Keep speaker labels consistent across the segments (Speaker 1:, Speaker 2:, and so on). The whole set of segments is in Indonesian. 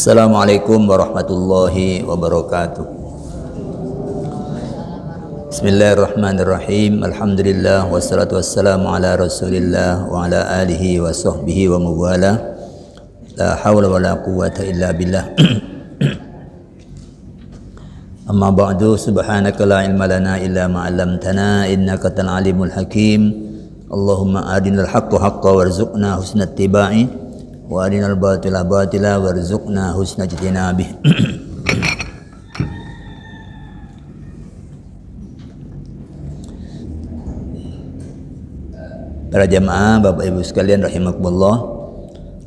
Speaker 1: Assalamualaikum warahmatullahi wabarakatuh. Bismillahirrahmanirrahim. Alhamdulillah wassalatu wassalamu ala Rasulillah wa ala alihi wa sahbihi wa mawala. La hawla wa la quwwata illa billah. Amma ba'du, subhanaka la ilma lana illa ma 'allamtana innaka antal alimul hakim. Allahumma arinal haqqa haqqan warzuqna husnat tibai wa arinal batila batila warzuqna husna ijtinabih. Para jamaah, Bapak Ibu sekalian rahimakumullah.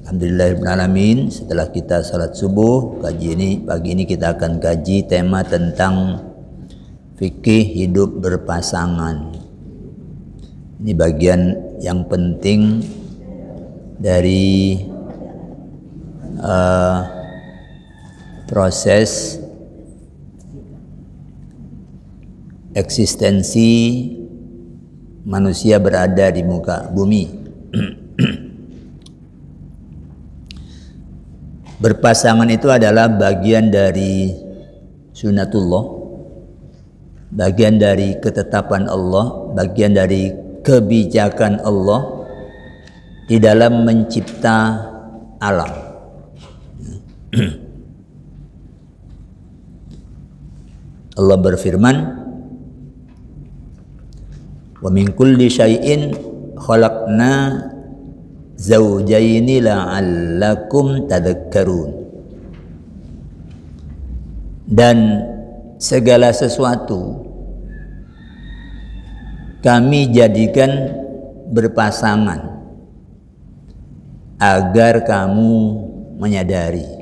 Speaker 1: Alhamdulillahirabbil alamin. Setelah kita salat subuh, pagi ini kita akan kaji tema tentang fikih hidup berpasangan. Ini bagian yang penting dari proses eksistensi manusia berada di muka bumi. Berpasangan itu adalah bagian dari sunatullah, bagian dari ketetapan Allah, bagian dari kebijakan Allah di dalam mencipta alam. Allah berfirman, wa min kulli syai'in khalaqna zawjaini la'allakum tadhakkarun. Dan segala sesuatu kami jadikan berpasangan agar kamu menyadari.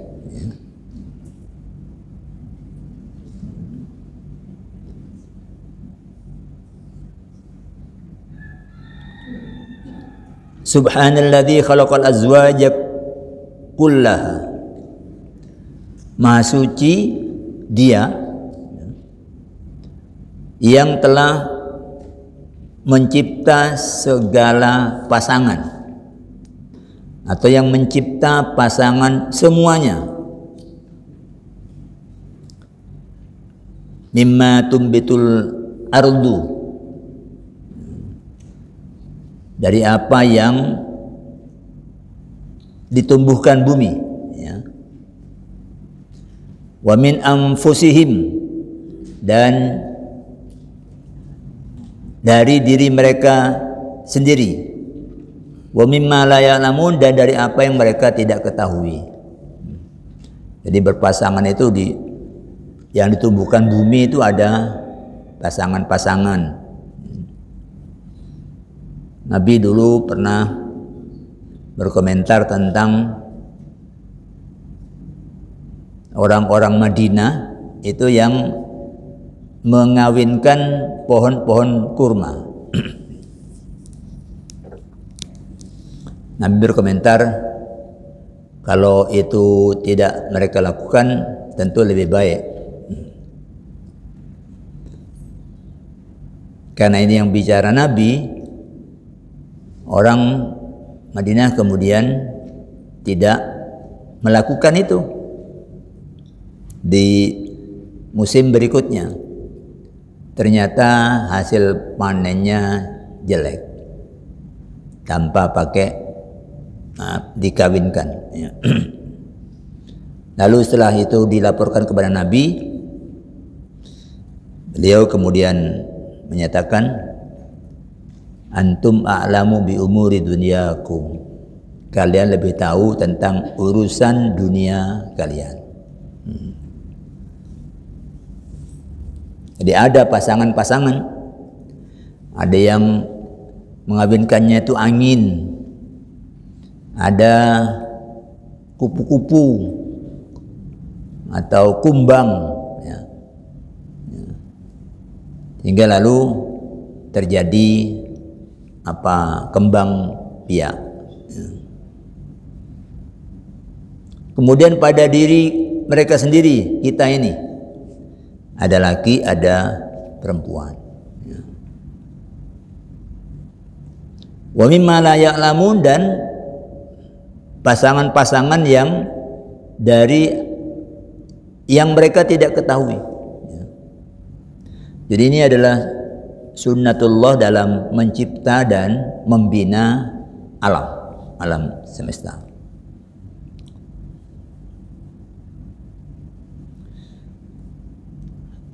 Speaker 1: Subhanalladzi khalaqal azwaja kullaha. Maha suci Dia yang telah mencipta segala pasangan, atau yang mencipta pasangan semuanya. Mimma tumbitul ardu, dari apa yang ditumbuhkan bumi, ya. Wa min anfusihim, dan dari diri mereka sendiri. Wa mimma la ya'lamun, dan dari apa yang mereka tidak ketahui. Jadi berpasangan itu yang ditumbuhkan bumi itu ada pasangan-pasangan. Nabi dulu pernah berkomentar tentang orang-orang Madinah itu yang mengawinkan pohon-pohon kurma. Nabi berkomentar, kalau itu tidak mereka lakukan tentu lebih baik. Karena ini yang bicara Nabi. Orang Madinah kemudian tidak melakukan itu di musim berikutnya. Ternyata hasil panennya jelek tanpa pakai dikawinkan. Lalu setelah itu dilaporkan kepada Nabi, beliau kemudian menyatakan, antum a'lamu bi umuri dunyakum. Kalian lebih tahu tentang urusan dunia kalian. Jadi ada pasangan-pasangan. Ada yang mengawinkannya itu angin. Ada kupu-kupu atau kumbang, ya. Hingga lalu terjadi kembang biak. Kemudian pada diri mereka sendiri, kita ini ada laki, ada perempuan. Wa mimma la ya'lamun, dan pasangan-pasangan yang dari yang mereka tidak ketahui. Jadi ini adalah sunnatullah dalam mencipta dan membina alam semesta.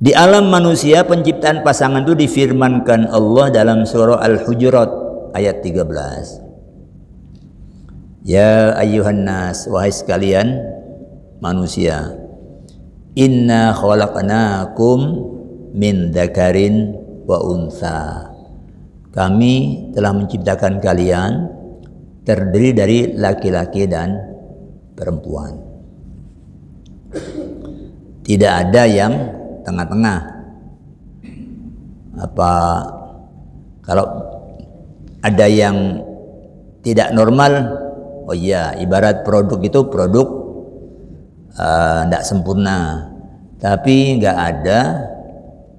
Speaker 1: Di alam manusia penciptaan pasangan itu difirmankan Allah dalam surah Al-Hujurat ayat 13. Ya ayyuhan nas, wahai sekalian manusia, inna khalaqnakum min dzakarin wa untha. Kami telah menciptakan kalian terdiri dari laki-laki dan perempuan. Tidak ada yang tengah-tengah. Apa kalau ada yang tidak normal, oh iya, ibarat produk itu produk tidak sempurna, tapi nggak ada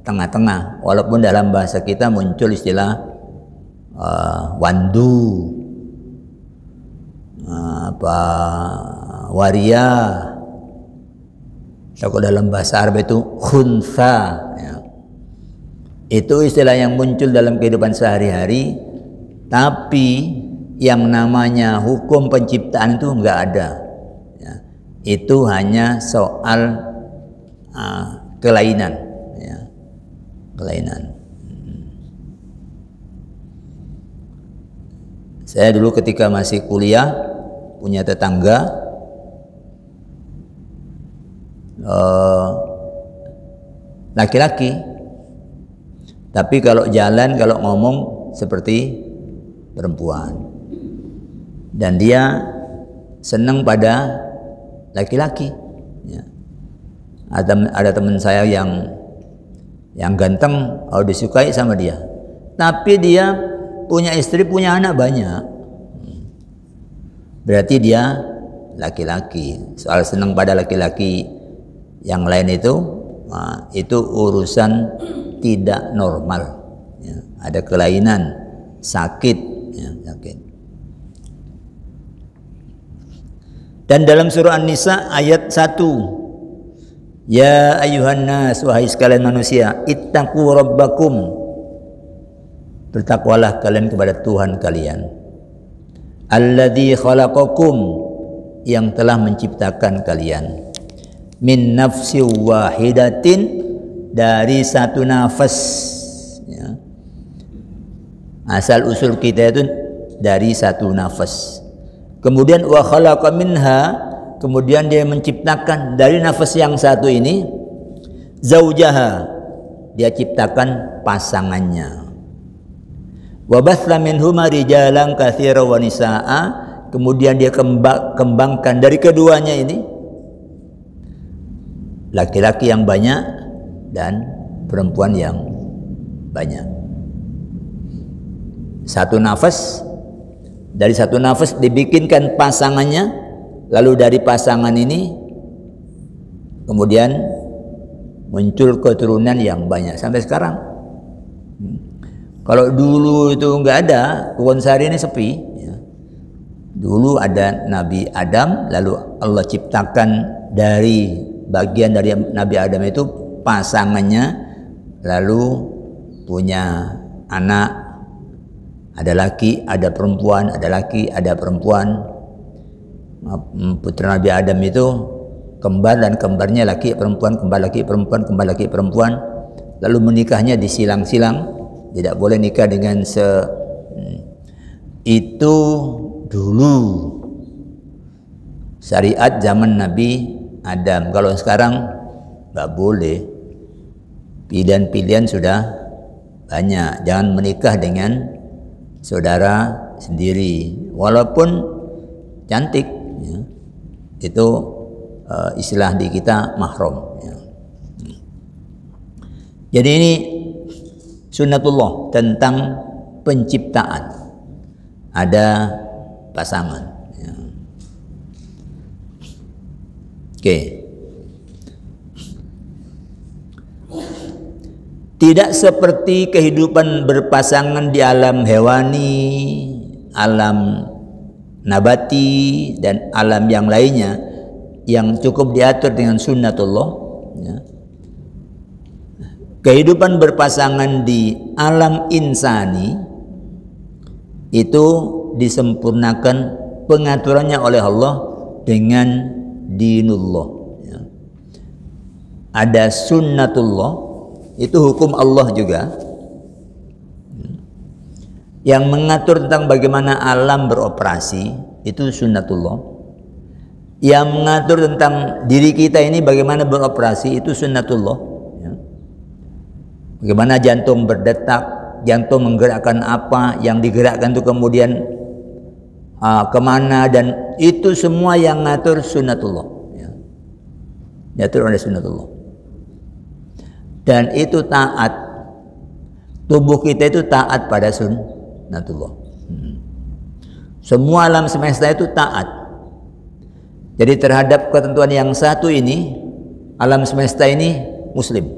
Speaker 1: tengah-tengah. Walaupun dalam bahasa kita muncul istilah wandu, waria. Kalau dalam bahasa Arab itu khuntha, ya. Itu istilah yang muncul dalam kehidupan sehari-hari, tapi yang namanya hukum penciptaan itu enggak ada, ya. Itu hanya soal kelainan, ya. Kelainan. Saya dulu ketika masih kuliah punya tetangga laki-laki, tapi kalau jalan, kalau ngomong seperti perempuan, dan dia senang pada laki-laki, ya. Ada teman saya yang ganteng, disukai sama dia, tapi dia punya istri, punya anak banyak, berarti dia laki-laki. Soal senang pada laki-laki yang lain itu urusan tidak normal, ya. Ada kelainan, sakit, ya, sakit. Dan dalam surah An-Nisa ayat 1, ya ayyuhan nas, wahai sekalian manusia, ittaqu rabbakum, bertakwalah kalian kepada Tuhan kalian, alladzi khalaqakum, yang telah menciptakan kalian, min nafsi wahidatin, dari satu nafas, ya. Asal usul kita itu dari satu nafas. Kemudian wa khalaqa minha, kemudian dia menciptakan dari nafas yang satu ini zaujaha, dia ciptakan pasangannya. Wa batha minhuma rijalan katsiran wa nisaa, kemudian dia kembangkan dari keduanya ini laki-laki yang banyak dan perempuan yang banyak. Satu nafas, dari satu nafas dibikinkan pasangannya, lalu dari pasangan ini kemudian muncul keturunan yang banyak sampai sekarang. Kalau dulu itu enggak ada, Kebun Sari ini sepi, ya. Dulu ada Nabi Adam, lalu Allah ciptakan dari bagian dari Nabi Adam itu pasangannya, lalu punya anak, ada laki, ada perempuan, ada laki, ada perempuan. Putra Nabi Adam itu kembar, dan kembarnya laki perempuan, kembar laki perempuan, kembar laki perempuan. Lalu menikahnya disilang-silang, tidak boleh nikah dengan itu dulu syariat zaman Nabi Adam. Kalau sekarang nggak boleh, pilihan-pilihan sudah banyak. Jangan menikah dengan saudara sendiri, walaupun cantik, ya. Itu istilah di kita mahram, ya. Jadi ini sunnatullah tentang penciptaan, ada pasangan, ya. Oke. Tidak seperti kehidupan berpasangan di alam hewani, alam nabati, dan alam yang lainnya yang cukup diatur dengan sunnatullah. ya. Kehidupan berpasangan di alam insani itu disempurnakan pengaturannya oleh Allah dengan dinullah, ya. Ada sunnatullah, itu hukum Allah juga, yang mengatur tentang bagaimana alam beroperasi, itu sunnatullah. Yang mengatur tentang diri kita ini bagaimana beroperasi, itu sunnatullah, ya. Bagaimana jantung berdetak, jantung menggerakkan apa, yang digerakkan itu kemudian kemana, dan itu semua yang ngatur sunnatullah, ya. Diatur oleh sunnatullah. Dan itu taat, tubuh kita itu taat pada sunnatullah. Semua alam semesta itu taat. Jadi terhadap ketentuan yang satu ini, alam semesta ini muslim.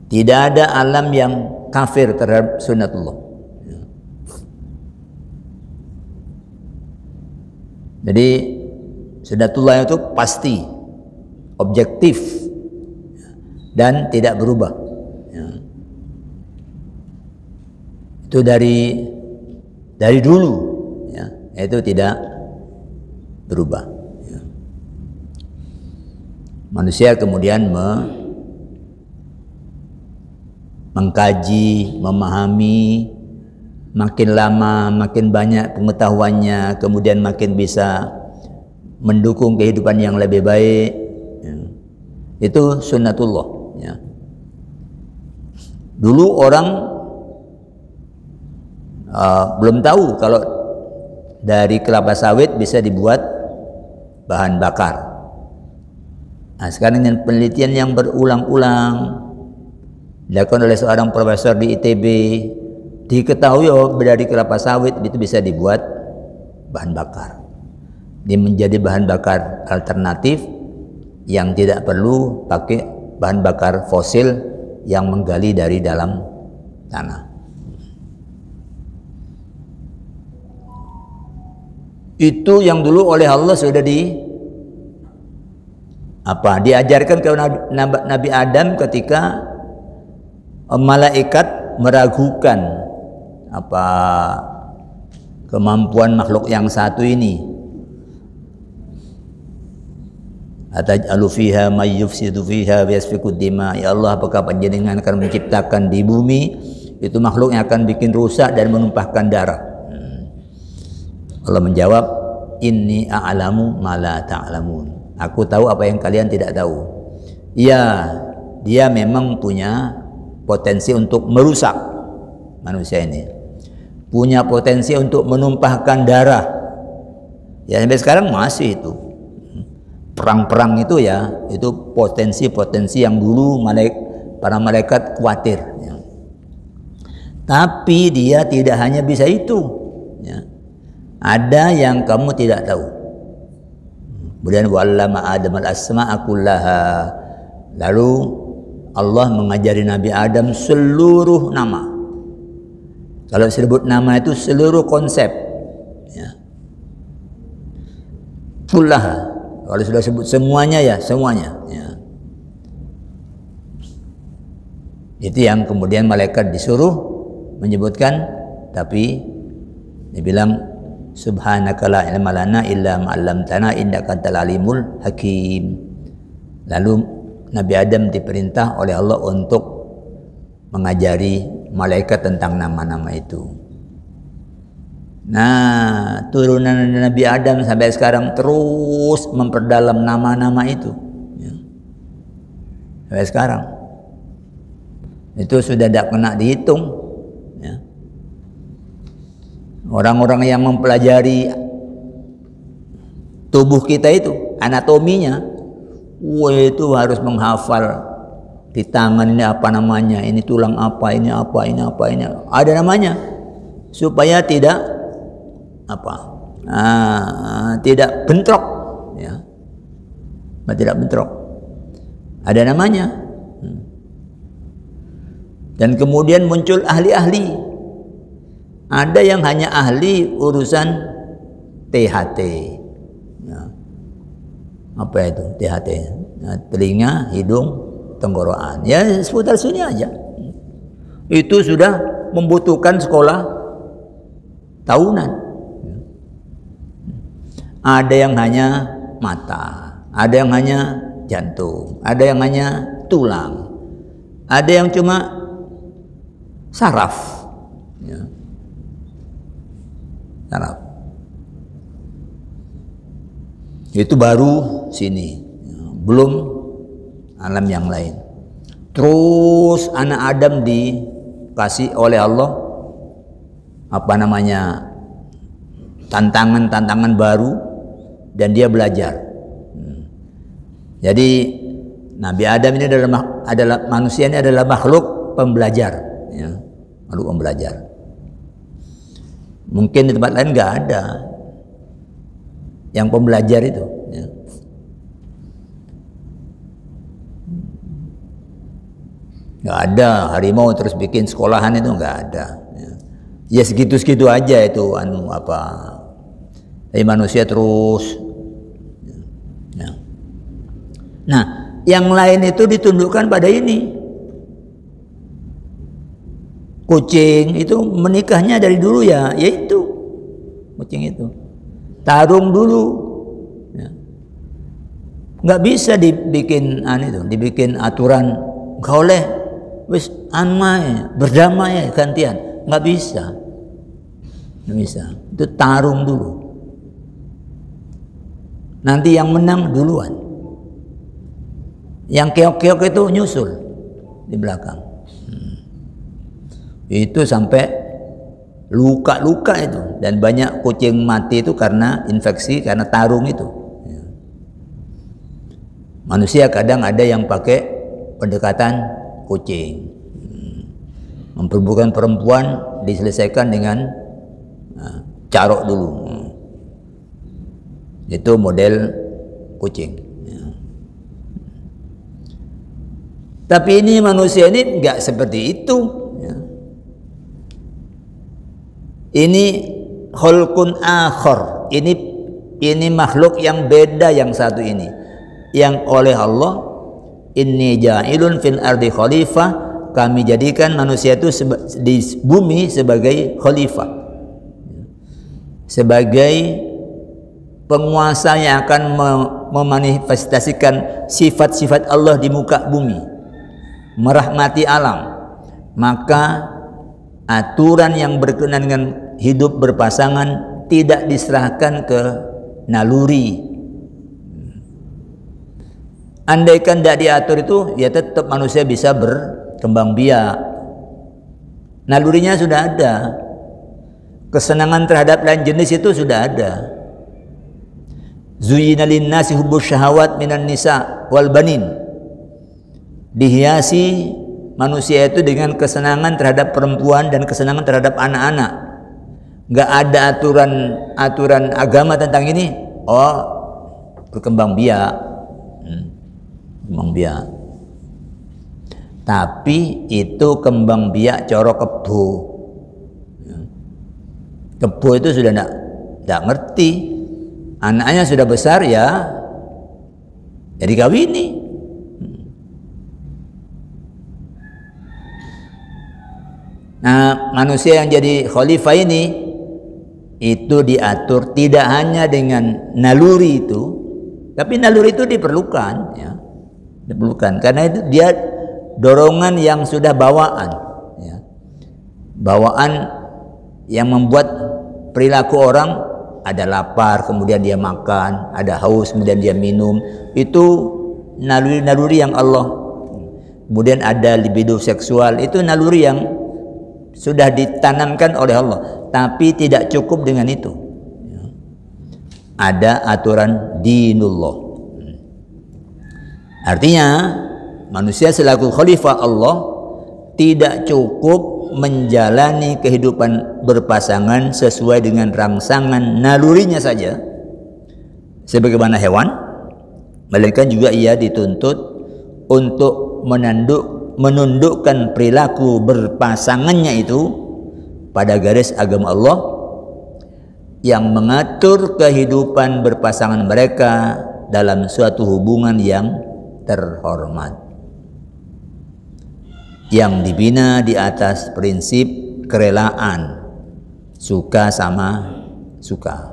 Speaker 1: Tidak ada alam yang kafir terhadap sunnatullah. Jadi sunnatullah itu pasti, objektif, dan tidak berubah, ya. Itu dari dulu, ya, itu tidak berubah, ya. Manusia kemudian mengkaji, memahami, makin lama makin banyak pengetahuannya, kemudian makin bisa mendukung kehidupan yang lebih baik, ya. Itu sunnatullah, ya. Dulu orang belum tahu kalau dari kelapa sawit bisa dibuat bahan bakar. Nah, sekarang dengan penelitian yang berulang-ulang dilakukan oleh seorang profesor di ITB, diketahui dari kelapa sawit itu bisa dibuat bahan bakar. Dia menjadi bahan bakar alternatif yang tidak perlu pakai bahan bakar fosil yang menggali dari dalam tanah. Itu yang dulu oleh Allah sudah diajarkan ke Nabi Adam ketika malaikat meragukan kemampuan makhluk yang satu ini. Ataj'alu fiha may yufsidu fiha wa yasfiku dima. Ya Allah, apakah panjenengan akan menciptakan di bumi itu makhluk yang akan bikin rusak dan menumpahkan darah? Allah menjawab, inni a'lamu ma la ta'lamun. Aku tahu apa yang kalian tidak tahu. Ya, dia memang punya potensi untuk merusak manusia ini, punya potensi untuk menumpahkan darah, ya. Sampai sekarang masih itu perang-perang itu, ya, itu potensi-potensi yang dulu para malaikat khawatir, ya. Tapi dia tidak hanya bisa itu, ya. Ada yang kamu tidak tahu. Kemudian wa'allama Adam al-asma'a kullaha. Lalu Allah mengajari Nabi Adam seluruh nama. Kalau disebut nama itu seluruh konsep, ya. Kullaha. Kalau sudah sebut semuanya, ya semuanya, ya. Itu yang kemudian malaikat disuruh menyebutkan, tapi dibilang subhanaka la ilma lana illa ma 'allamtana innaka antal alimul hakim. Lalu Nabi Adam diperintah oleh Allah untuk mengajari malaikat tentang nama-nama itu. Nah, turunan Nabi Adam sampai sekarang terus memperdalam nama-nama itu, ya. Sampai sekarang itu sudah tidak kena dihitung, ya. Orang-orang yang mempelajari tubuh kita itu, anatominya, itu harus menghafal di tangan ini apa namanya, ini tulang apa, ini apa, ini apa, ini ada namanya, supaya tidak tidak bentrok, ya. Tidak bentrok, ada namanya. Dan kemudian muncul ahli-ahli. Ada yang hanya ahli urusan THT, ya. Apa itu THT? telinga, hidung, tenggorokan. Ya seputar sini aja. Itu sudah membutuhkan sekolah tahunan. Ada yang hanya mata, ada yang hanya jantung, ada yang hanya tulang, ada yang cuma saraf. Ya. Saraf. Itu baru sini, belum alam yang lain. Terus anak Adam dikasih oleh Allah tantangan-tantangan baru, dan dia belajar. Jadi Nabi Adam ini adalah manusia, ini adalah makhluk pembelajar, ya, makhluk pembelajar. Mungkin di tempat lain nggak ada yang pembelajar itu. Ya. Nggak ada harimau terus bikin sekolahan, itu nggak ada. Ya segitu-segitu aja itu Tapi manusia terus. Ya. Nah, yang lain itu ditundukkan pada ini. Kucing itu menikahnya dari dulu ya, yaitu kucing itu. Tarung dulu. Ya. Nggak bisa dibikin dibikin aturan. Nggak oleh wis berdamai gantian. Nggak bisa. Nggak bisa. Itu tarung dulu. Nanti yang menang duluan. Yang keok-keok itu nyusul di belakang. Itu sampai luka-luka itu, dan banyak kucing mati itu karena infeksi, karena tarung itu. Manusia kadang ada yang pakai pendekatan kucing. Memperburukan perempuan diselesaikan dengan carok dulu. Itu model kucing. Tapi ini manusia ini enggak seperti itu. Ini khalqun akhar. Ini makhluk yang beda yang satu ini. Yang oleh Allah, inni ja'ilun fil ardi khalifah, kami jadikan manusia itu di bumi sebagai khalifah. Sebagai penguasa yang akan memanifestasikan sifat-sifat Allah di muka bumi, merahmati alam. Maka aturan yang berkenaan dengan hidup berpasangan tidak diserahkan ke naluri. Andaikan tidak diatur itu, ya tetap manusia bisa berkembang biak. Nalurinya sudah ada. Kesenangan terhadap lain jenis itu sudah ada. Zuyyina lin-nasi hubbus syahawat minan nisa wal banin. Dihiasi manusia itu dengan kesenangan terhadap perempuan dan kesenangan terhadap anak-anak. Nggak ada aturan agama tentang ini. Oh, berkembang biak, kembang biak. Tapi itu kembang biak coro kebo. Kebo itu sudah nggak ngerti. Anaknya sudah besar ya, jadi kawini. Nah, manusia yang jadi khalifah ini itu diatur tidak hanya dengan naluri itu, tapi naluri itu diperlukan, ya, diperlukan karena itu dia dorongan yang sudah bawaan, ya. Bawaan yang membuat perilaku orang ada lapar, kemudian dia makan, ada haus, kemudian dia minum. Itu naluri-naluri yang Allah. Kemudian ada libido seksual, itu naluri yang sudah ditanamkan oleh Allah. Tapi tidak cukup dengan itu. Ada aturan dinullah. Artinya manusia selaku khalifah Allah tidak cukup menjalani kehidupan berpasangan sesuai dengan rangsangan nalurinya saja sebagaimana hewan, melainkan juga ia dituntut untuk menundukkan perilaku berpasangannya itu pada garis agama Allah yang mengatur kehidupan berpasangan mereka dalam suatu hubungan yang terhormat, yang dibina di atas prinsip kerelaan, suka sama suka.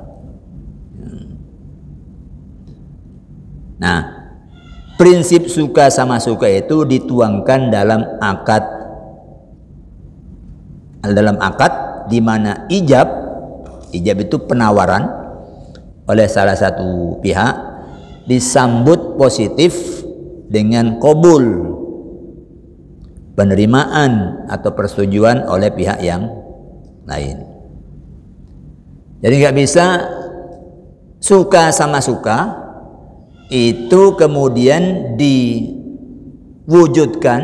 Speaker 1: Nah, prinsip suka sama suka itu dituangkan dalam akad di mana ijab itu penawaran oleh salah satu pihak disambut positif dengan qabul, penerimaan atau persetujuan oleh pihak yang lain. Jadi nggak bisa suka sama suka itu kemudian diwujudkan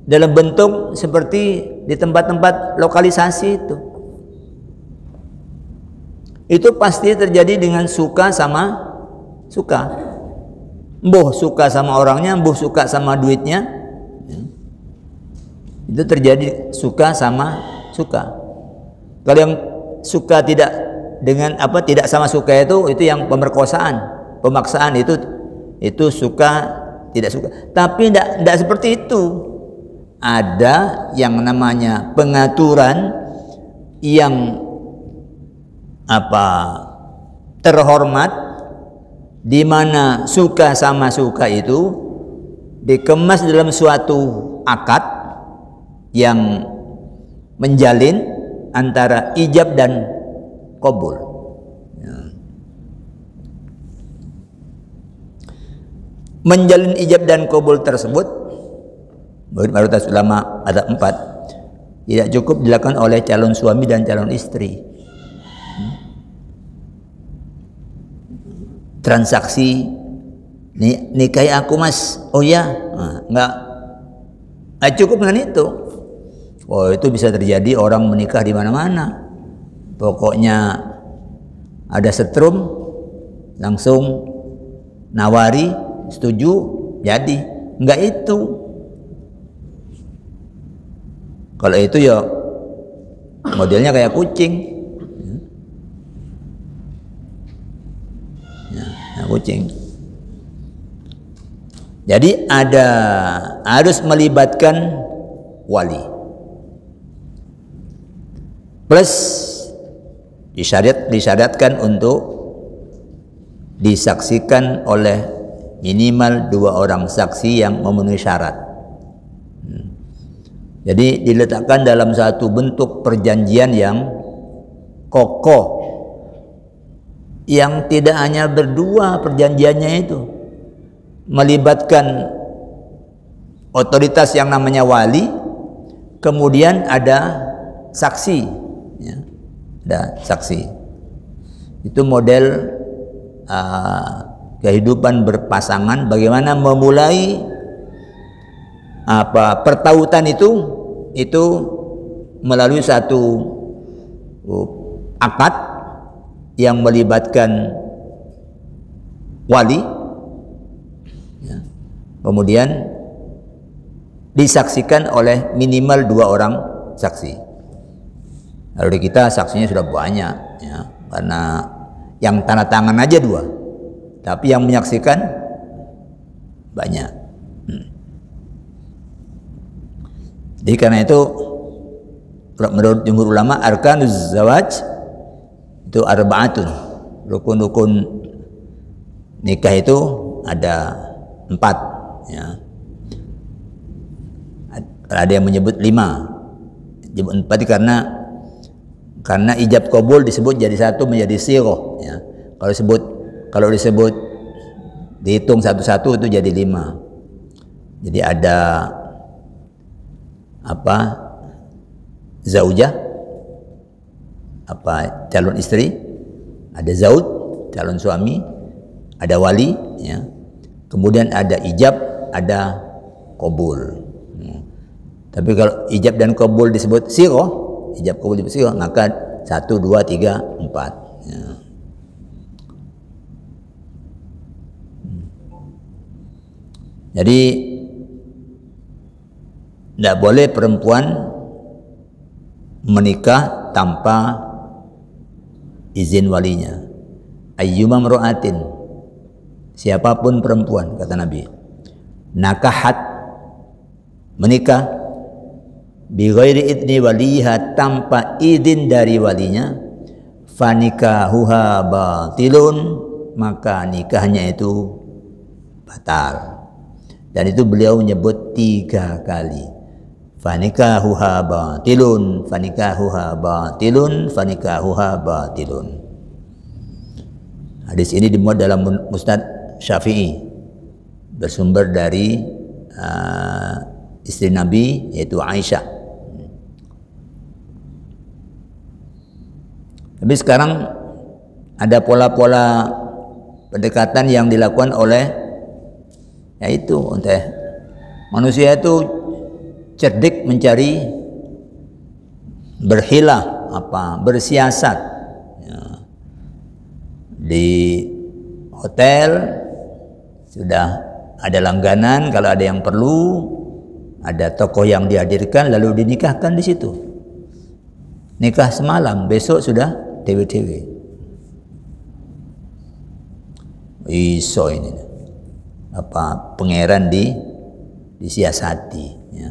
Speaker 1: dalam bentuk seperti di tempat-tempat lokalisasi itu. Itu pasti terjadi dengan suka sama suka. Mbuh suka sama orangnya, mbuh suka sama duitnya. Itu terjadi suka sama suka. Kalau yang suka tidak sama suka itu yang pemerkosaan, pemaksaan, itu suka tidak suka. Tapi tidak seperti itu. Ada yang namanya pengaturan yang terhormat, di mana suka sama suka itu dikemas dalam suatu akad yang menjalin antara ijab dan qabul. Menjalin ijab dan qabul tersebut menurut mayoritas ulama ada 4, tidak cukup dilakukan oleh calon suami dan calon istri. Transaksi nikahi aku mas, oh ya, nggak cukup dengan itu. Oh, itu bisa terjadi orang menikah di mana-mana. Pokoknya ada setrum langsung nawari, setuju, jadi. Enggak itu. Kalau itu ya modelnya kayak kucing. Ya, kucing. Jadi harus melibatkan wali. Plus disyariatkan untuk disaksikan oleh minimal 2 orang saksi yang memenuhi syarat. Jadi diletakkan dalam satu bentuk perjanjian yang kokoh, yang tidak hanya berdua perjanjiannya itu, melibatkan otoritas yang namanya wali, kemudian ada saksi, ya, ada saksi. Itu model kehidupan berpasangan, bagaimana memulai pertautan itu melalui satu akad yang melibatkan wali, ya, kemudian disaksikan oleh minimal 2 orang saksi. Lalu di kita saksinya sudah banyak, ya, karena yang tanda tangan aja 2, tapi yang menyaksikan banyak. Jadi karena itu menurut jumhur ulama arkanuz zawaj itu arba'atun. Rukun-rukun nikah itu ada 4, ya. Ada yang menyebut 5, menyebut 4 karena ijab qabul disebut jadi satu menjadi sighah, ya. Kalau disebut dihitung satu-satu itu jadi 5. Jadi ada zaujah, calon istri, ada zauj, calon suami, ada wali, ya. Kemudian ada ijab, ada qabul. Tapi kalau ijab dan qabul disebut sighah, ijab qabul disebut sighah, maka 1, 2, 3, 4, ya. Jadi tidak boleh perempuan menikah tanpa izin walinya. Ayyuma mra'atin, siapapun perempuan, kata Nabi, nakahat, menikah, bi ghairi idni waliha, tanpa izin dari walinya, fanikahuha batilun, maka nikahnya itu batal. Dan itu beliau menyebut 3 kali. Fanikahuha batilun, fanikahuha batilun, fanikahuha batilun. Hadis ini dimuat dalam Musnad Syafi'i, bersumber dari istri Nabi, yaitu Aisyah. Tapi sekarang ada pola-pola pendekatan yang dilakukan oleh, yaitu manusia itu cerdik mencari, berhilah, bersiasat. Ya. Di hotel sudah ada langganan, kalau ada yang perlu, ada tokoh yang dihadirkan lalu dinikahkan di situ. Nikah semalam, besok sudah dewe-dewe. Iso ini pangeran disiasati, ya.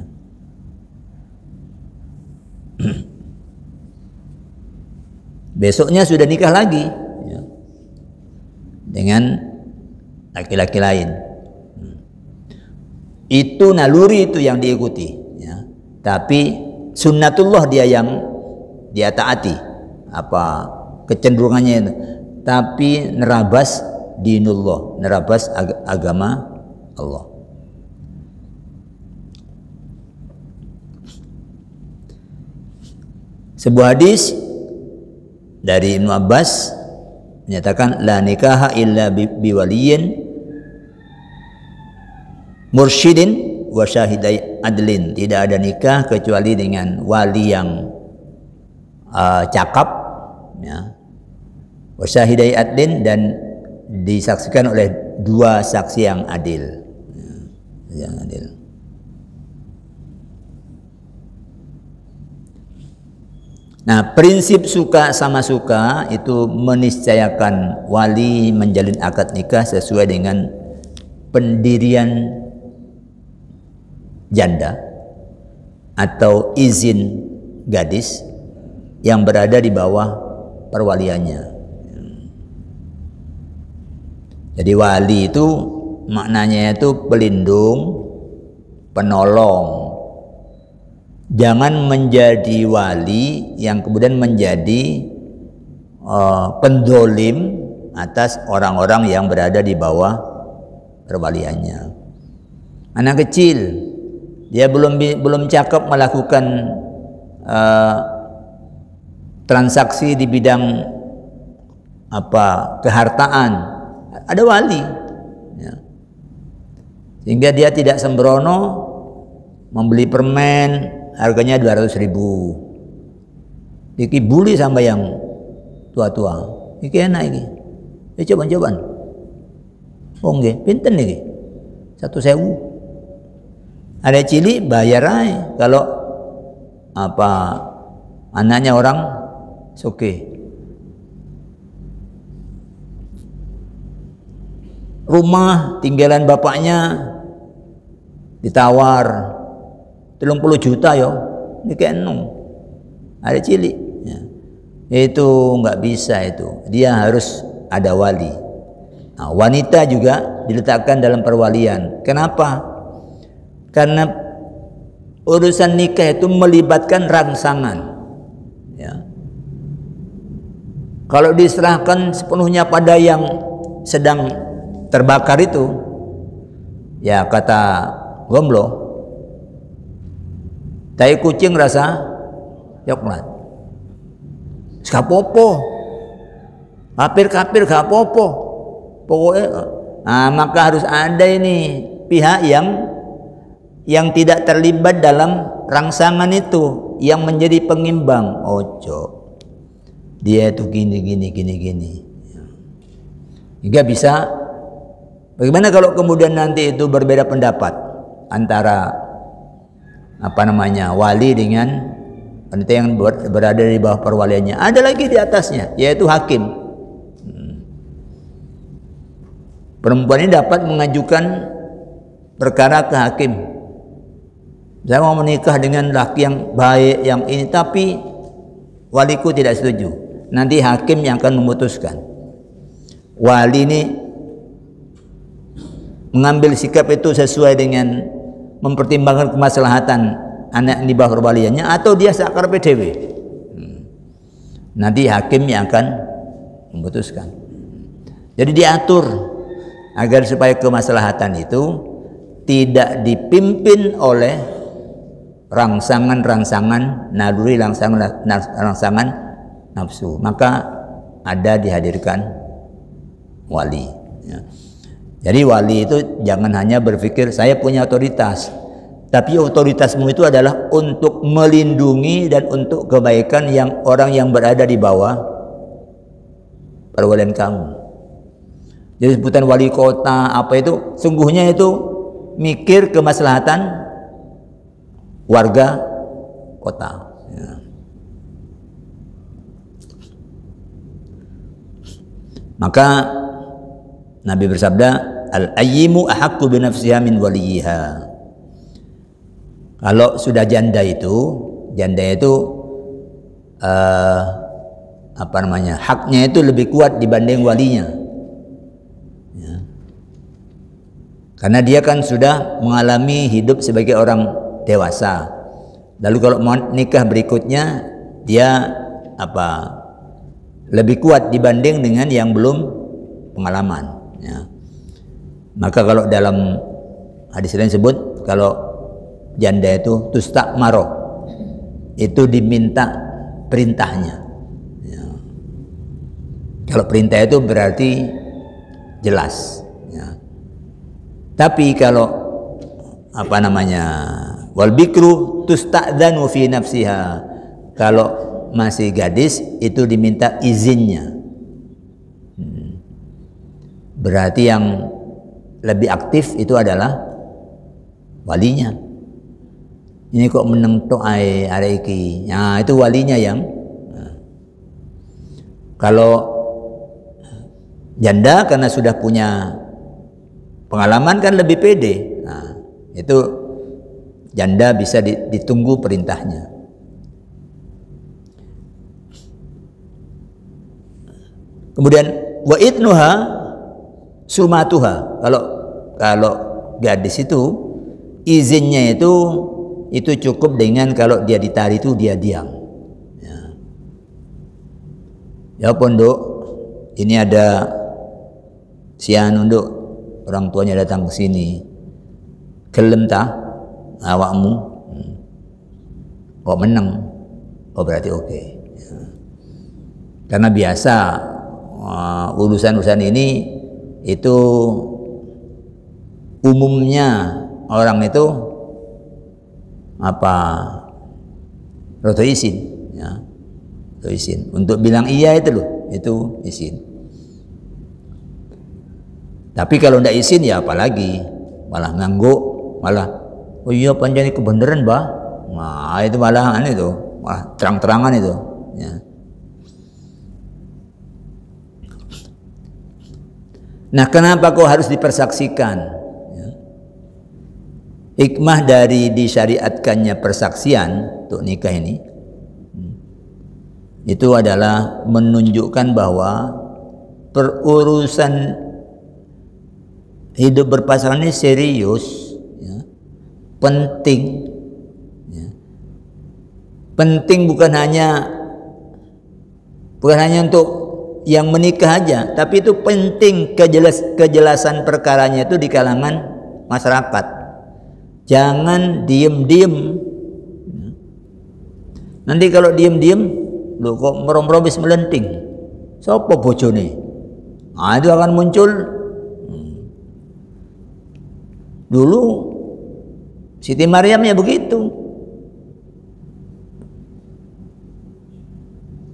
Speaker 1: Besoknya sudah nikah lagi, ya, dengan laki-laki lain. Itu naluri itu yang diikuti, ya. Tapi sunnatullah dia yang dia taati, kecenderungannya itu. Tapi nerabas dinullah, nerabas agama Allah. Sebuah hadis dari Ibnu Abbas menyatakan, la nikaha illa biwaliyin mursyidin wa syahidai adlin. Tidak ada nikah kecuali dengan wali yang cakap, ya, wa syahidai adlin, dan disaksikan oleh 2 saksi yang adil, ya, yang adil. Nah, prinsip suka sama suka itu meniscayakan wali menjalin akad nikah sesuai dengan pendirian janda atau izin gadis yang berada di bawah perwaliannya. Jadi wali itu maknanya itu pelindung, penolong. Jangan menjadi wali yang kemudian menjadi pendolim atas orang-orang yang berada di bawah perwaliannya. Anak kecil, dia belum cakap melakukan transaksi di bidang kehartaan, ada wali, ya. Sehingga dia tidak sembrono membeli permen harganya 200.000, iki buli sama yang tua-tua, iki enak iki, coba-coba, oh nggih, pinten iki, 1.000, ada cilik bayar aja, kalau anaknya orang soke. Rumah tinggalan bapaknya ditawar 30 juta yo, ini kayak ada cilik, ya. Itu nggak bisa, itu dia harus ada wali. Nah, wanita juga diletakkan dalam perwalian. Kenapa? Karena urusan nikah itu melibatkan rangsangan, ya. Kalau diserahkan sepenuhnya pada yang sedang terbakar itu, ya kata Gomblo, tai kucing rasa coklat, gak popo, kapir gak popo, pokoknya. Nah, maka harus ada ini pihak yang tidak terlibat dalam rangsangan itu, yang menjadi pengimbang. Ojo, dia itu gini. Hingga bisa. Bagaimana kalau kemudian nanti itu berbeda pendapat antara wali dengan wanita yang berada di bawah perwaliannya? Ada lagi di atasnya, yaitu hakim. Perempuan ini dapat mengajukan perkara ke hakim. Saya mau menikah dengan laki yang baik yang ini, tapi waliku tidak setuju. Nanti hakim yang akan memutuskan. Wali ini mengambil sikap itu sesuai dengan mempertimbangkan kemaslahatan anak di bawah waliannya, atau dia sakar PDW. Nanti hakim yang akan memutuskan. Jadi diatur agar supaya kemaslahatan itu tidak dipimpin oleh rangsangan-rangsangan naluri, rangsangan nafsu. Maka ada dihadirkan wali. Jadi wali itu jangan hanya berpikir saya punya otoritas, tapi otoritasmu itu adalah untuk melindungi dan untuk kebaikan yang orang yang berada di bawah perwalian kamu. Jadi sebutan wali kota apa itu, sungguhnya itu mikir kemaslahatan warga kota. Maka Nabi bersabda, al-ayyimu ahaqqu bi nafsiha min waliyiha. Kalau sudah janda itu haknya itu lebih kuat dibanding walinya. Ya. Karena dia kan sudah mengalami hidup sebagai orang dewasa. Lalu kalau mau nikah berikutnya dia lebih kuat dibanding dengan yang belum pengalaman. Ya. Maka kalau dalam hadis lain sebut, kalau janda itu tustakmaro, itu diminta perintahnya. Ya. Kalau perintah itu berarti jelas. Ya. Tapi kalau wal bikru tusta'dzanu fi nafsiha, kalau masih gadis itu diminta izinnya. Berarti yang lebih aktif itu adalah walinya. Ini kok menentuk are iki. Nah, itu walinya yang. Kalau janda karena sudah punya pengalaman kan lebih pede. Nah, itu janda bisa ditunggu perintahnya. Kemudian wa idnuha sumatuha. Kalau gadis itu izinnya itu cukup dengan kalau dia ditarik itu dia diam. Ya pondok, ini ada si Anunduk, orang tuanya datang ke sini. Gelem ta awakmu? Kok menang? Oh berarti oke. Karena biasa urusan-urusan ini itu umumnya orang itu roto izin, ya, roto izin untuk bilang iya itu loh, itu izin. Tapi kalau ndak izin ya apalagi malah ngangguk, malah oh iya panjang kebenaran bah, nah itu malah terang-terangan itu. Ya. Nah, kenapa kok harus dipersaksikan? Ya. Hikmah dari disyariatkannya persaksian untuk nikah ini, itu adalah menunjukkan bahwa perurusan hidup berpasangan ini serius, ya, penting. Ya. Penting bukan hanya untuk yang menikah aja, tapi itu penting kejelasan perkaranya itu di kalangan masyarakat. Jangan diem-diem. Nanti kalau diem-diem, lo kok merom-robis melenting. Sopo bojone? Nah, itu akan muncul. Dulu Siti Maryam ya begitu.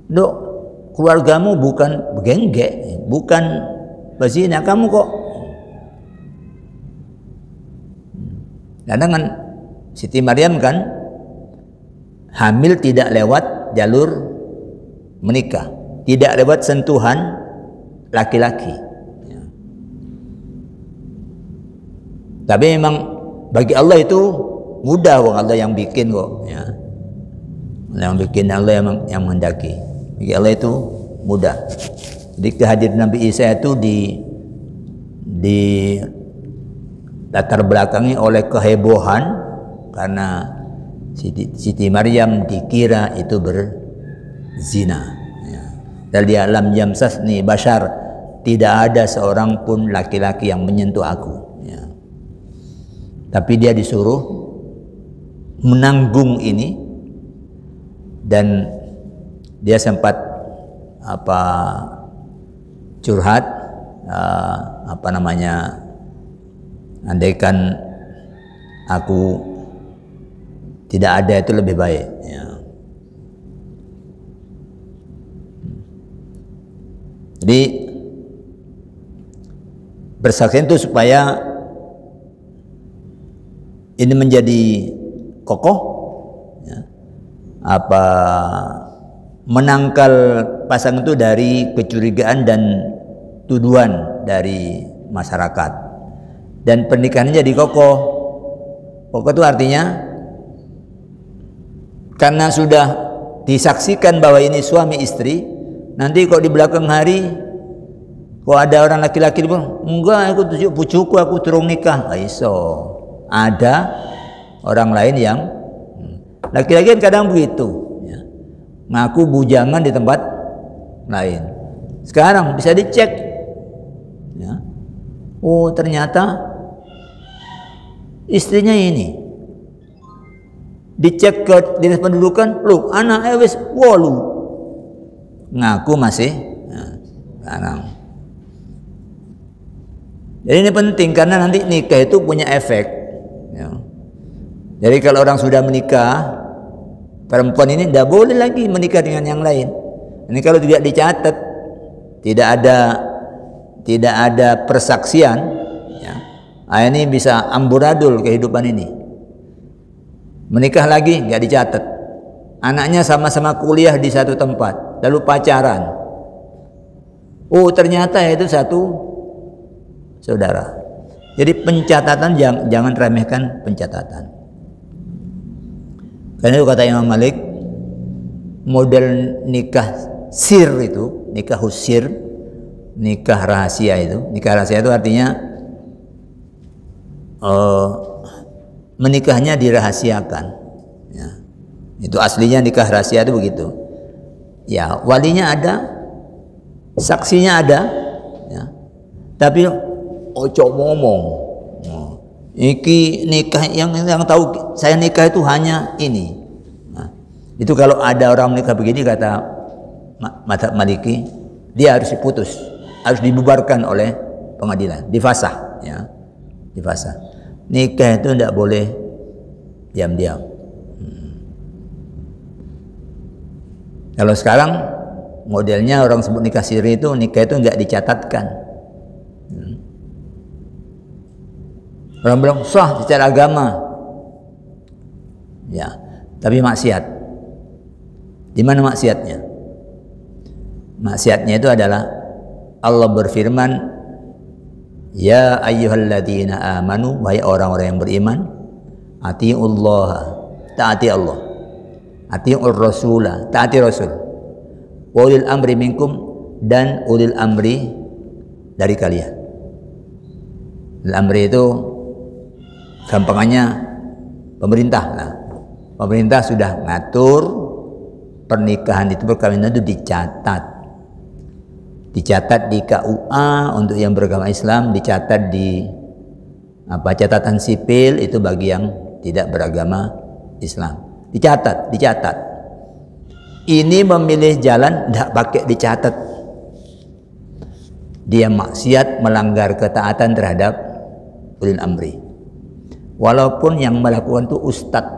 Speaker 1: Dok, keluargamu bukan begenggek, bukan berzina, kamu kok. Kadang kan Siti Maryam kan hamil tidak lewat jalur menikah, tidak lewat sentuhan laki-laki. Tapi memang bagi Allah itu mudah, wong Allah yang bikin kok, ya. Yang bikin Allah yang menghendaki. Bagi Allah itu mudah. Jadi kehadiran Nabi Isa itu di latar belakangi oleh kehebohan karena Siti Maryam dikira itu berzina. Ya. Dari alam yamsasni bashar, tidak ada seorang pun laki-laki yang menyentuh aku. Ya. Tapi dia disuruh menanggung ini, dan dia sempat curhat, andaikan aku tidak ada itu lebih baik, ya. Jadi bersaksi itu supaya ini menjadi kokoh, ya. Menangkal pasangan itu dari kecurigaan dan tuduhan dari masyarakat, dan pernikahannya jadi kokoh. Kokoh itu artinya karena sudah disaksikan bahwa ini suami istri, nanti kok di belakang hari kok ada orang laki-laki bilang, enggak, aku tujuh pucuku, aku turun nikah. Iso ada orang lain yang laki-laki kan kadang begitu, ya. Ngaku bujangan di tempat lain. Sekarang bisa dicek, ya. Oh, ternyata istrinya ini. Dicek ke dinas pendudukan, lu anak wis 8. Ngaku masih, nah, sekarang. Jadi ini penting karena nanti nikah itu punya efek, ya. Jadi kalau orang sudah menikah, perempuan ini tidak boleh lagi menikah dengan yang lain. Ini kalau tidak dicatat, tidak ada persaksian, ya, ini bisa amburadul kehidupan ini. Menikah lagi nggak dicatat, anaknya sama-sama kuliah di satu tempat, lalu pacaran. Oh, ternyata itu satu saudara. Jadi pencatatan, jangan remehkan pencatatan. Karena itu kata Imam Malik, model nikah sir itu, nikah husir, nikah rahasia itu. Nikah rahasia itu artinya menikahnya dirahasiakan, ya. Itu aslinya nikah rahasia itu begitu, ya. Walinya ada, saksinya ada, ya. Tapi ojo ngomong, iki nikah yang tahu saya nikah itu hanya ini. Nah, itu kalau ada orang menikah begini, kata mazhab Maliki, dia harus diputus, harus dibubarkan oleh pengadilan, difasah, ya. Difasah. Nikah itu tidak boleh diam-diam. Kalau sekarang modelnya orang sebut nikah siri itu, nikah itu nggak dicatatkan. Orang bilang sah secara agama, ya, tapi maksiat. Di mana maksiatnya? Maksiatnya itu adalah Allah berfirman, ya ayyuhalladzina amanu, wahai orang-orang yang beriman, atiiullah, taati Allah, atiiur rasulah, taati Rasul, wa ulil amri minkum, dan ulil amri dari kalian. Ulil amri itu gampangannya pemerintah. Nah, pemerintah sudah ngatur pernikahan itu, perkawinan itu dicatat di KUA untuk yang beragama Islam, dicatat di catatan sipil itu bagi yang tidak beragama Islam. Dicatat. Ini memilih jalan tidak pakai dicatat, dia maksiat, melanggar ketaatan terhadap ulil amri, walaupun yang melakukan itu ustadz.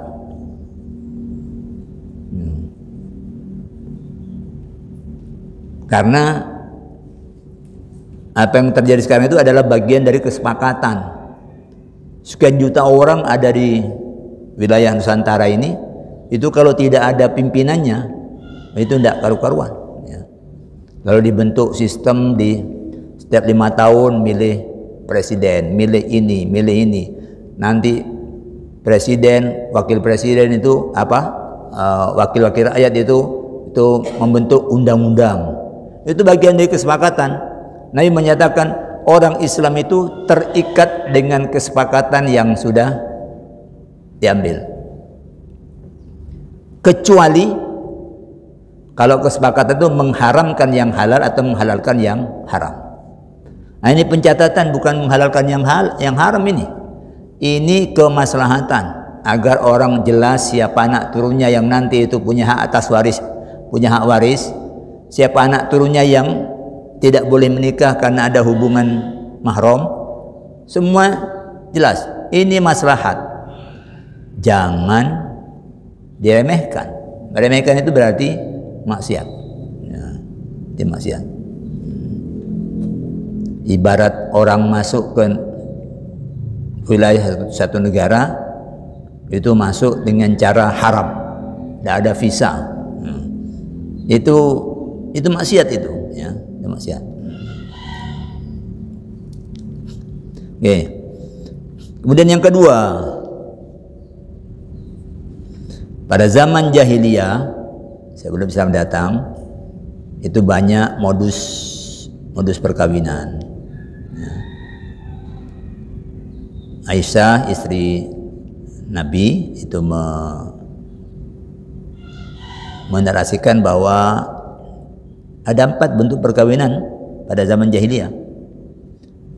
Speaker 1: Karena apa yang terjadi sekarang itu adalah bagian dari kesepakatan. Sekian juta orang ada di wilayah Nusantara ini, itu kalau tidak ada pimpinannya, itu tidak karu-karuan, ya. Lalu dibentuk sistem di setiap 5 tahun milih presiden, milih ini. Nanti presiden, wakil presiden itu wakil-wakil rakyat itu membentuk undang-undang. Itu bagian dari kesepakatan. Nabi menyatakan orang Islam itu terikat dengan kesepakatan yang sudah diambil. Kecuali kalau kesepakatan itu mengharamkan yang halal atau menghalalkan yang haram. Nah, ini pencatatan, bukan menghalalkan yang haram ini. Ini kemaslahatan agar orang jelas siapa anak turunnya yang nanti itu punya hak atas waris, punya hak waris, siapa anak turunnya yang tidak boleh menikah karena ada hubungan mahram. Semua jelas. Ini maslahat. Jangan diremehkan. Meremehkan itu berarti maksiat. Ya, itu maksiat. Ibarat orang masuk ke wilayah satu negara, itu masuk dengan cara haram, tidak ada visa. Itu maksiat itu, ya, itu maksiat. Oke. Kemudian yang kedua, pada zaman jahiliyah sebelum Islam datang, itu banyak modus perkawinan. Aisyah istri Nabi itu menarasikan bahwa ada 4 bentuk perkawinan pada zaman jahiliyah.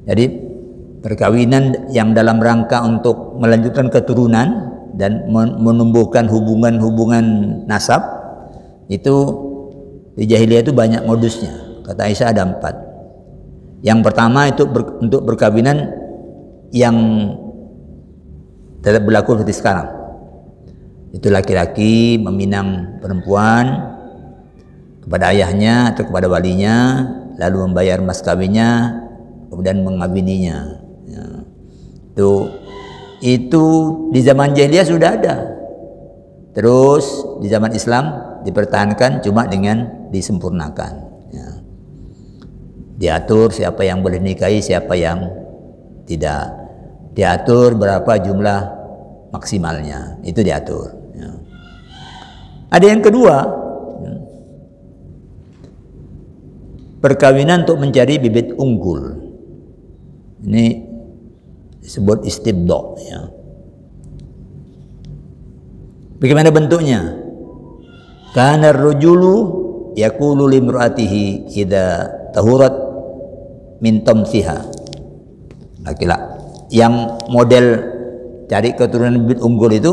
Speaker 1: Jadi perkawinan yang dalam rangka untuk melanjutkan keturunan dan menumbuhkan hubungan-hubungan nasab, itu di jahiliyah itu banyak modusnya. Kata Aisyah ada 4. Yang pertama itu untuk perkawinan yang tetap berlaku seperti sekarang. Itu laki-laki meminang perempuan kepada ayahnya atau kepada walinya, lalu membayar mas kawinnya, kemudian mengawininya. Ya. Itu di zaman jahiliyah sudah ada. Terus di zaman Islam dipertahankan, cuma dengan disempurnakan. Ya. Diatur siapa yang boleh nikahi, siapa yang tidak. Diatur berapa jumlah maksimalnya, itu diatur. Ya. Ada yang kedua, ya, perkawinan untuk mencari bibit unggul. Ini disebut istibda. Ya. Bagaimana bentuknya? Kana ar-rajulu yaqulu limra'atihi idza tahurat min tamsiha. Laki-laki yang model cari keturunan bibit unggul itu,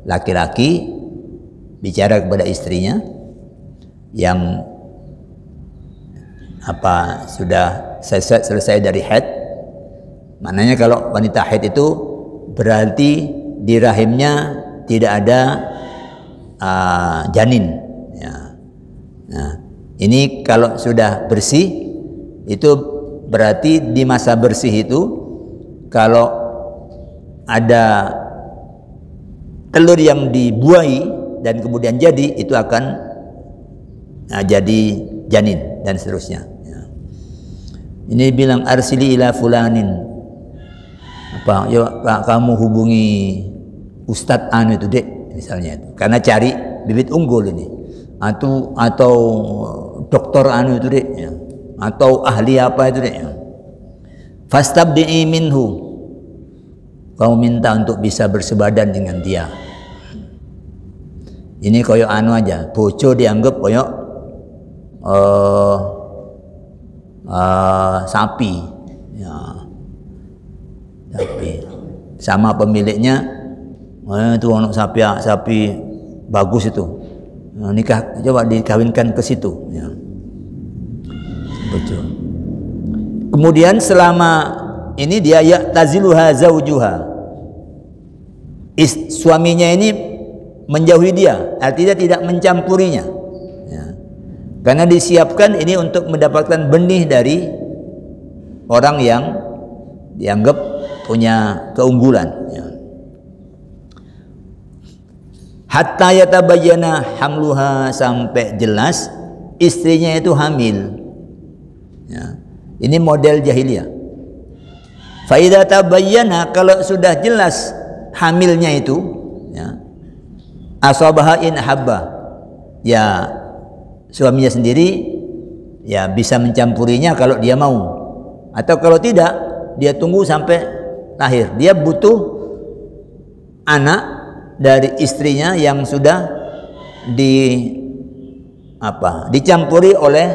Speaker 1: laki-laki bicara kepada istrinya yang sudah selesai dari haid. Maknanya kalau wanita haid itu berarti di rahimnya tidak ada janin. Ya. Nah, ini kalau sudah bersih itu berarti di masa bersih itu kalau ada telur yang dibuahi dan kemudian jadi, itu akan jadi janin dan seterusnya. Ya. Ini bilang arsili ila fulanin, ya kamu hubungi Ustadz anu itu dek, misalnya itu, karena cari bibit unggul ini, atau dokter anu itu dek, ya, atau ahli apa itu dek. Ya. Fastabdi'i minhu, kau minta untuk bisa bersebadan dengan dia. Ini koyok anu aja, bojo dianggap koyok sapi, ya, sapi. Sama pemiliknya, itu anak sapi bagus itu, nikah, coba dikawinkan ke situ. Ya. Bojo. Kemudian selama ini dia ya'taziluha zaujuha, suaminya ini menjauhi dia, artinya tidak mencampurinya. Ya. Karena disiapkan ini untuk mendapatkan benih dari orang yang dianggap punya keunggulan. Ya. Hatta yatabayyana hamluha, sampai jelas istrinya itu hamil. Ya. Ini model jahiliyah. Fa idza tabayyana, kalau sudah jelas hamilnya itu, ya, asabaha in habba, ya suaminya sendiri ya bisa mencampurinya kalau dia mau, atau kalau tidak dia tunggu sampai lahir. Dia butuh anak dari istrinya yang sudah dicampuri oleh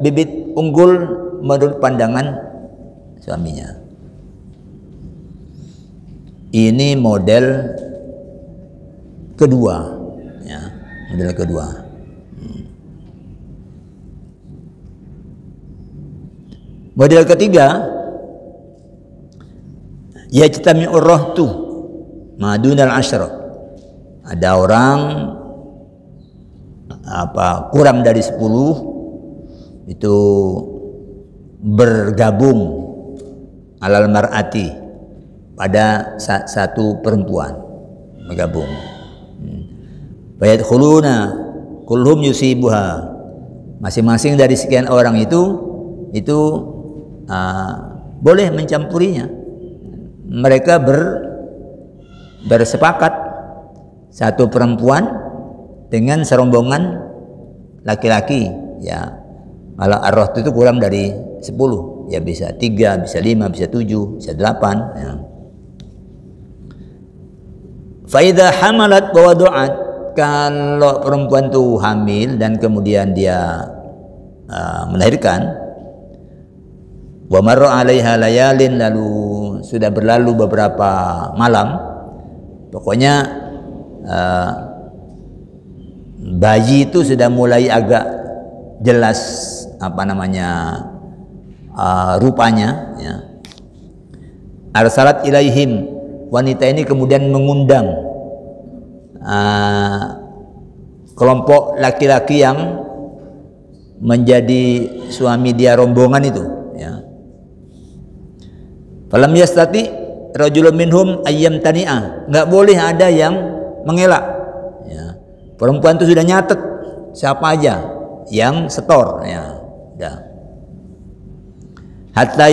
Speaker 1: bibit unggul menurut pandangan suaminya. Ini model kedua, ya, model kedua. Model ketiga, yajtami'ur rahtu madunal asyra. Ada orang kurang dari 10 itu bergabung alal mar'ati pada satu perempuan, bergabung. Fayadkhuluna kulhum yusibuha. Masing-masing dari sekian orang itu boleh mencampurinya. Mereka bersepakat, satu perempuan dengan serombongan laki-laki, ya. Kalau ar-rahtu itu kurang dari 10, ya bisa 3, bisa 5, bisa 7, bisa 8, ya. Fa idza hamalat wa wadu'at, kalau perempuan itu hamil dan kemudian dia melahirkan, wa marra 'alaiha layalin, lalu sudah berlalu beberapa malam, pokoknya bayi itu sudah mulai agak jelas rupanya, ya. Arsalat ilaihim, wanita ini kemudian mengundang kelompok laki-laki yang menjadi suami dia, rombongan itu, ya. Falam yastati rajulun minhum ayyam tani'ah, nggak boleh ada yang mengelak, ya. Perempuan itu sudah nyatet siapa aja yang setor, ya, udah. Hatta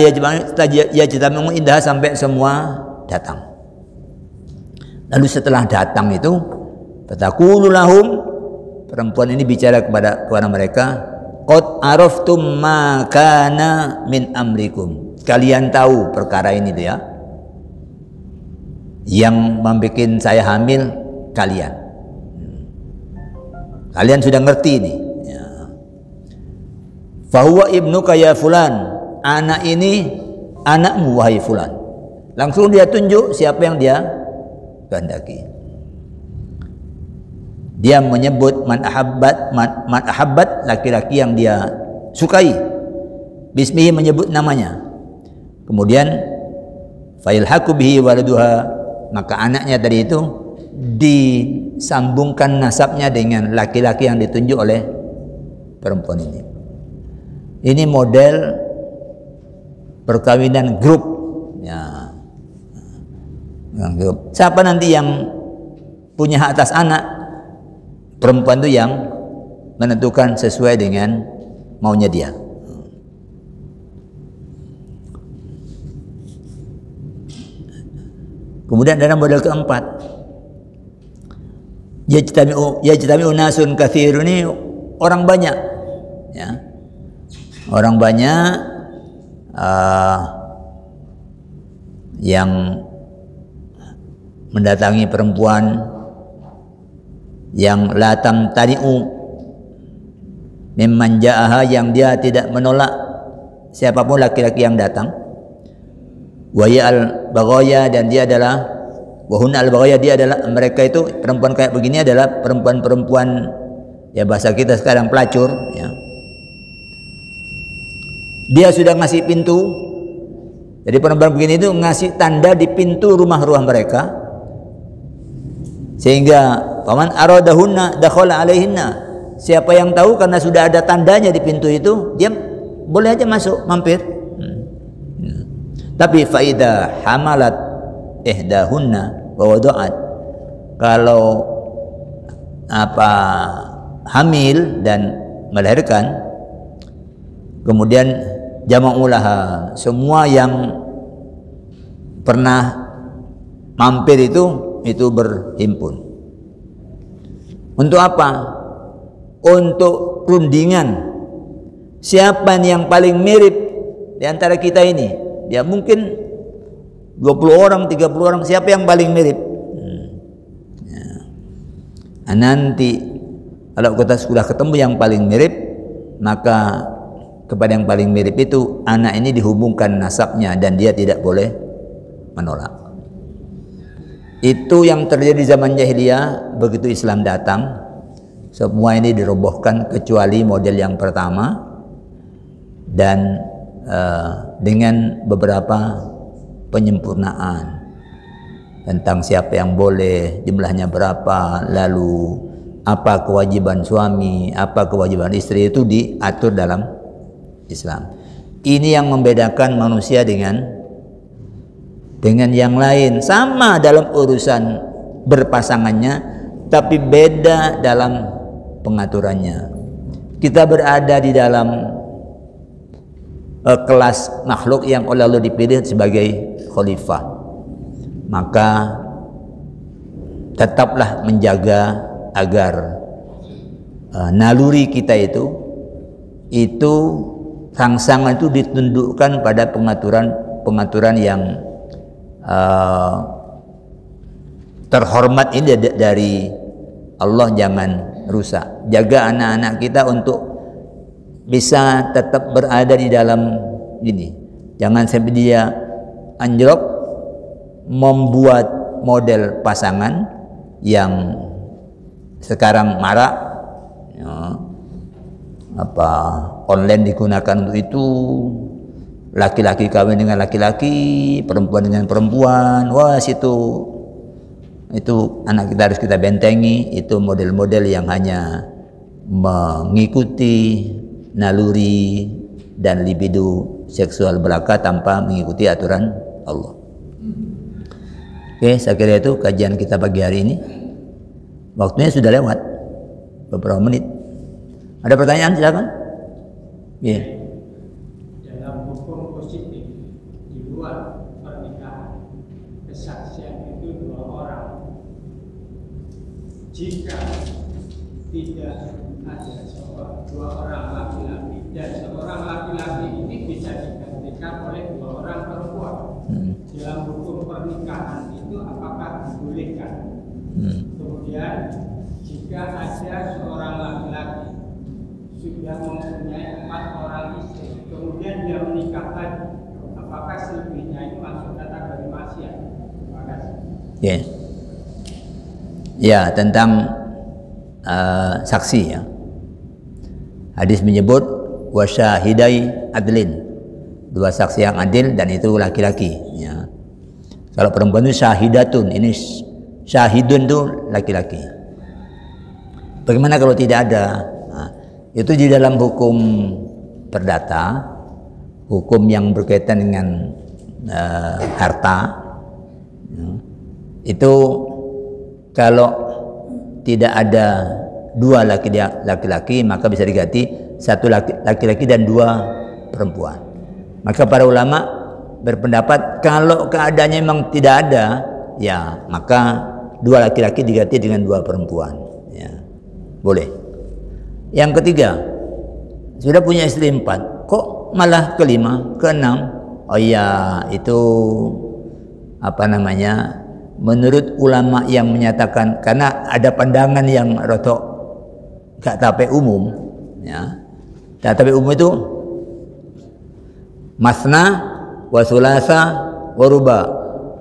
Speaker 1: yajtami'u indah, sampai semua datang. Lalu setelah datang itu, fataqulu lahum, perempuan ini bicara kepada mereka, qad araftum ma kana min amrikum, kalian tahu perkara ini tuh, ya, yang membuat saya hamil, kalian sudah ngerti ini, ya. Fahuwa ibnuka ya fulan, anak ini anakmu wahai fulan. Langsung dia tunjuk siapa yang dia kehendaki. Dia menyebut man ahabbat, laki-laki yang dia sukai, bismihi, menyebut namanya. Kemudian failhaqu bihi waladuha, maka anaknya tadi itu disambungkan nasabnya dengan laki-laki yang ditunjuk oleh perempuan ini. Ini model perkawinan grup, ya. Grup. Siapa nanti yang punya hak atas anak? Perempuan itu yang menentukan sesuai dengan maunya dia. Kemudian dalam model keempat, yajtami'u nasun katsirun, ini orang banyak, ya. Orang banyak yang mendatangi perempuan yang la tamtani'u mimman ja'aha, yang dia tidak menolak siapapun laki-laki yang datang. Wa ya al-baghaya, dan dia adalah wahun al-baghaya, dia adalah, mereka itu perempuan kayak begini adalah perempuan-perempuan, ya bahasa kita sekarang pelacur, ya. Dia sudah ngasih pintu, jadi perempuan begini itu ngasih tanda di pintu rumah-rumah mereka, sehingga faman aradahunna dakhala alaihinna, siapa yang tahu karena sudah ada tandanya di pintu itu, dia boleh aja masuk, mampir. Tapi faida hamalat ihdahunna wa wada'at, kalau hamil dan melahirkan, kemudian jama'ulaha, semua yang pernah mampir itu berhimpun. Untuk apa? Untuk rundingan. Siapa yang paling mirip di antara kita ini? Ya mungkin 20 orang, 30 orang, siapa yang paling mirip? Ya. Nah, nanti kalau kita sudah ketemu yang paling mirip, maka kepada yang paling mirip itu anak ini dihubungkan nasabnya dan dia tidak boleh menolak. Itu yang terjadi zaman jahiliyah. Begitu Islam datang, semua ini dirobohkan kecuali model yang pertama, dan dengan beberapa penyempurnaan tentang siapa yang boleh, jumlahnya berapa, lalu apa kewajiban suami, apa kewajiban istri, itu diatur dalam Islam. Ini yang membedakan manusia dengan yang lain. Sama dalam urusan berpasangannya, tapi beda dalam pengaturannya. Kita berada di dalam kelas makhluk yang oleh Allah dipilih sebagai khalifah, maka tetaplah menjaga agar naluri kita itu rangsangan itu ditundukkan pada pengaturan yang terhormat ini dari Allah. Jangan rusak. Jaga anak-anak kita untuk bisa tetap berada di dalam ini. Jangan sampai dia anjlok, membuat model pasangan yang sekarang marak, ya, online digunakan untuk itu. Laki-laki kawin dengan laki-laki, perempuan dengan perempuan. Wah, itu anak kita harus kita bentengi. Itu model-model yang hanya mengikuti naluri dan libido seksual belaka tanpa mengikuti aturan Allah. Oke, saya kira itu kajian kita pagi hari ini. Waktunya sudah lewat beberapa menit. Ada pertanyaan, silakan. Yeah.
Speaker 2: Jika tidak ada dua orang laki-laki dan seorang laki-laki ini bisa digantikan oleh dua orang perempuan, dalam hukum pernikahan itu apakah dibolehkan? Kemudian jika ada seorang laki-laki sudah mempunyai 4 orang istri, kemudian dia menikah lagi, apakah selebihnya itu masuk kategori maksiat? Terima kasih.
Speaker 1: Yeah. Ya, tentang saksi ya. Hadis menyebut wasyahidai adlin, 2 saksi yang adil, dan itu laki-laki ya. Kalau perempuan itu syahidatun, ini syahidun itu laki-laki. Bagaimana kalau tidak ada? Nah, itu di dalam hukum perdata, hukum yang berkaitan dengan harta ya, itu kalau tidak ada 2 laki-laki, maka bisa diganti 1 laki-laki dan 2 perempuan. Maka para ulama berpendapat kalau keadaannya memang tidak ada, ya maka 2 laki-laki diganti dengan 2 perempuan. Ya, boleh. Yang ketiga, sudah punya istri 4, kok malah ke-5, ke-6? Oh iya, itu menurut ulama yang menyatakan, karena ada pandangan yang rotok gak tape umum ya. Tak tape umum itu masna wa sulasa wa ruba,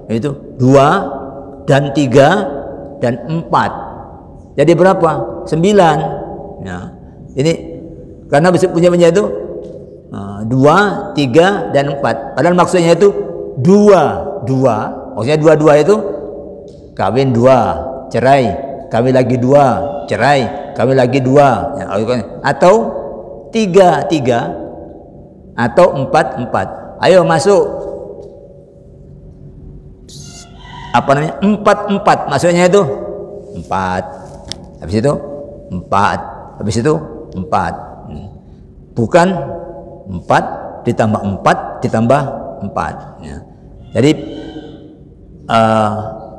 Speaker 1: itu 2 dan 3 dan 4. Jadi berapa? 9 ya. Ini karena punya itu 2, 3 dan 4. Padahal maksudnya itu 2, maksudnya 2 itu kawin 2, cerai, kawin lagi 2, cerai, kawin lagi 2 ya, atau 3, atau 4. Ayo masuk 4, maksudnya itu 4, habis itu 4, habis itu 4, bukan 4 ditambah 4 ditambah 4 ya. Jadi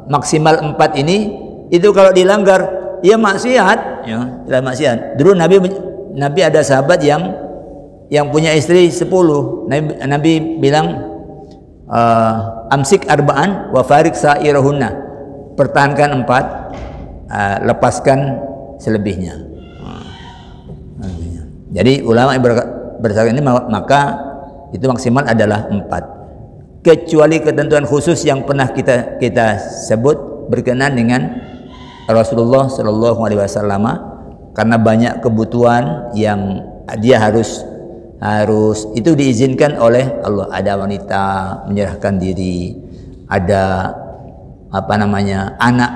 Speaker 1: maksimal 4 ini, itu kalau dilanggar ya maksiat, ya, tidak maksiat. Dulu Nabi ada sahabat yang punya istri 10. Nabi bilang amsik arba'an wa farik sa'irahunna, pertahankan 4, lepaskan selebihnya. Jadi ulama berdasarkan ini maka itu maksimal adalah 4, kecuali ketentuan khusus yang pernah kita sebut berkenaan dengan Rasulullah Shallallahu Alaihi Wasallam, karena banyak kebutuhan yang dia harus itu diizinkan oleh Allah. Ada wanita menyerahkan diri, ada anak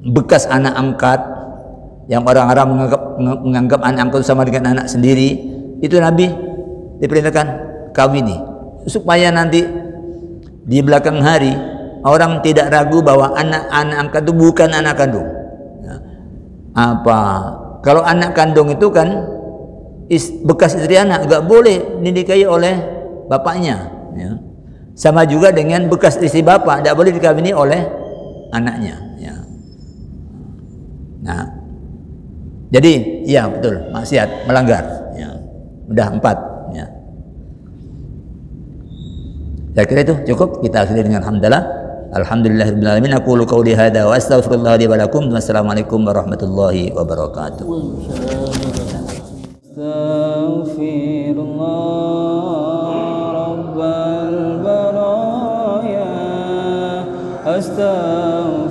Speaker 1: bekas anak angkat yang orang-orang menganggap anak angkat sama dengan anak sendiri, itu Nabi diperintahkan kawini supaya nanti di belakang hari orang tidak ragu bahwa anak angkat itu bukan anak kandung. Kalau anak kandung itu kan bekas istri anak, nggak boleh dinikahi oleh bapaknya, ya. Sama juga dengan bekas istri bapak, tidak boleh dikawini oleh anaknya, ya. Nah, jadi ya betul, maksiat, melanggar, ya. Udah 4, ya. Saya kira itu cukup, kita akhiri dengan alhamdulillahirabbil alamin. Aqulu qouli hadza wa astaghfirullah li wa lakum. Wassalamualaikum warahmatullahi wabarakatuh. Astaghfirullah rabbal baraya, astaghfirullah